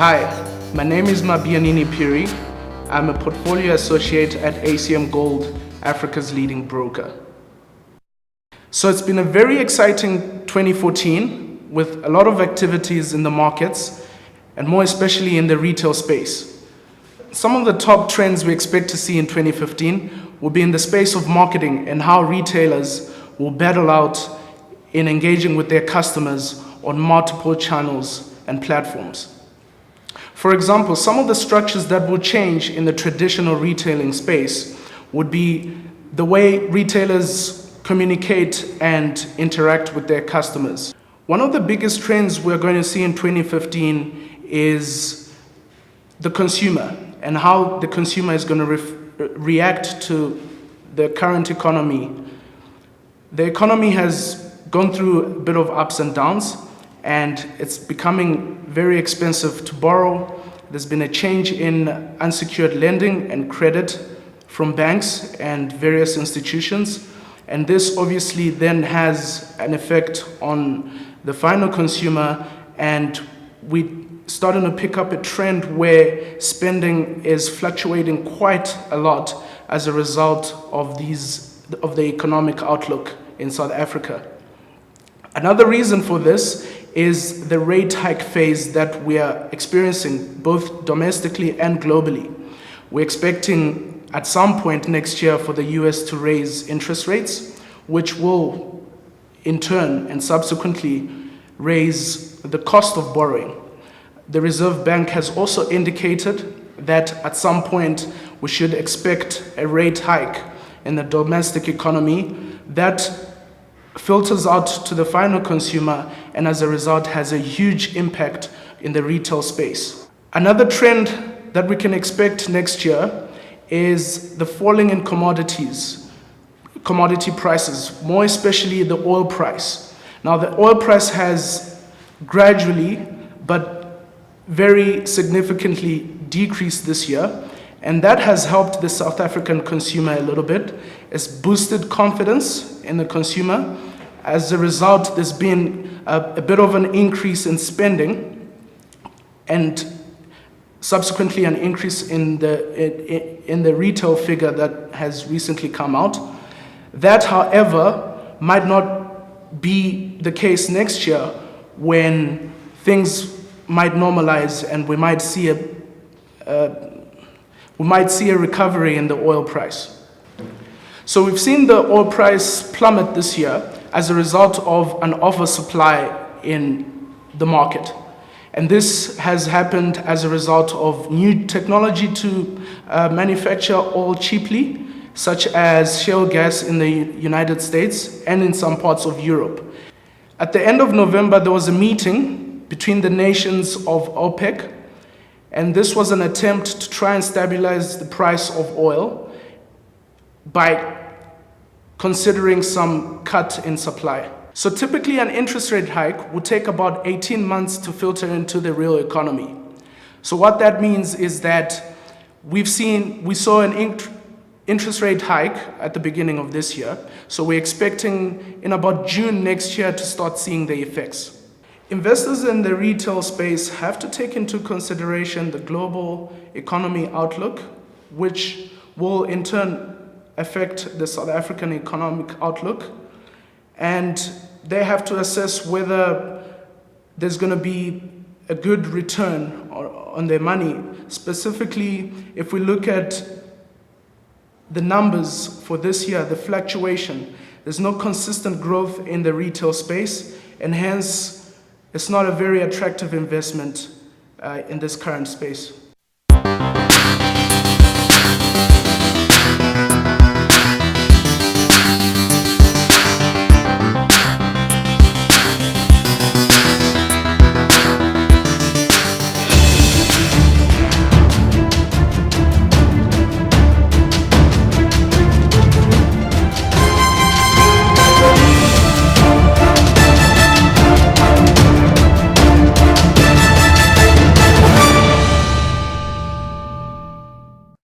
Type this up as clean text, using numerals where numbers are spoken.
Hi, my name is Mabyanine Phiri. I'm a portfolio associate at ACM Gold, Africa's leading broker. So it's been a very exciting 2014 with a lot of activities in the markets and more especially in the retail space. Some of the top trends we expect to see in 2015 will be in the space of marketing and how retailers will battle out in engaging with their customers on multiple channels and platforms. For example, some of the structures that will change in the traditional retailing space would be the way retailers communicate and interact with their customers. One of the biggest trends we're going to see in 2015 is the consumer and how the consumer is going to react to the current economy. The economy has gone through a bit of ups and downs, and it's becoming very expensive to borrow. There's been a change in unsecured lending and credit from banks and various institutions, and this obviously then has an effect on the final consumer, and we're starting to pick up a trend where spending is fluctuating quite a lot as a result of the economic outlook in South Africa. Another reason for this is the rate hike phase that we are experiencing both domestically and globally. We're expecting at some point next year for the US to raise interest rates, which will in turn and subsequently raise the cost of borrowing. The Reserve Bank has also indicated that at some point we should expect a rate hike in the domestic economy that filters out to the final consumer and as a result has a huge impact in the retail space. Another trend that we can expect next year is the falling in commodity prices, more especially the oil price. Now the oil price has gradually but very significantly decreased this year, and that has helped the South African consumer a little bit. It's boosted confidence in the consumer. As a result, there's been a bit of an increase in spending and subsequently an increase in the retail figure that has recently come out. That, however, might not be the case next year when things might normalize and we might see a recovery in the oil price. So we've seen the oil price plummet this year as a result of an oversupply in the market. And this has happened as a result of new technology to manufacture oil cheaply, such as shale gas in the United States and in some parts of Europe. At the end of November, there was a meeting between the nations of OPEC, and this was an attempt to try and stabilize the price of oil by considering some cut in supply. So typically an interest rate hike would take about 18 months to filter into the real economy. So what that means is that we saw an interest rate hike at the beginning of this year. So we're expecting in about June next year to start seeing the effects. Investors in the retail space have to take into consideration the global economy outlook, which will in turn affect the South African economic outlook, and they have to assess whether there's going to be a good return on their money. Specifically, if we look at the numbers for this year, the fluctuation, there's no consistent growth in the retail space, and hence it's not a very attractive investment in this current space.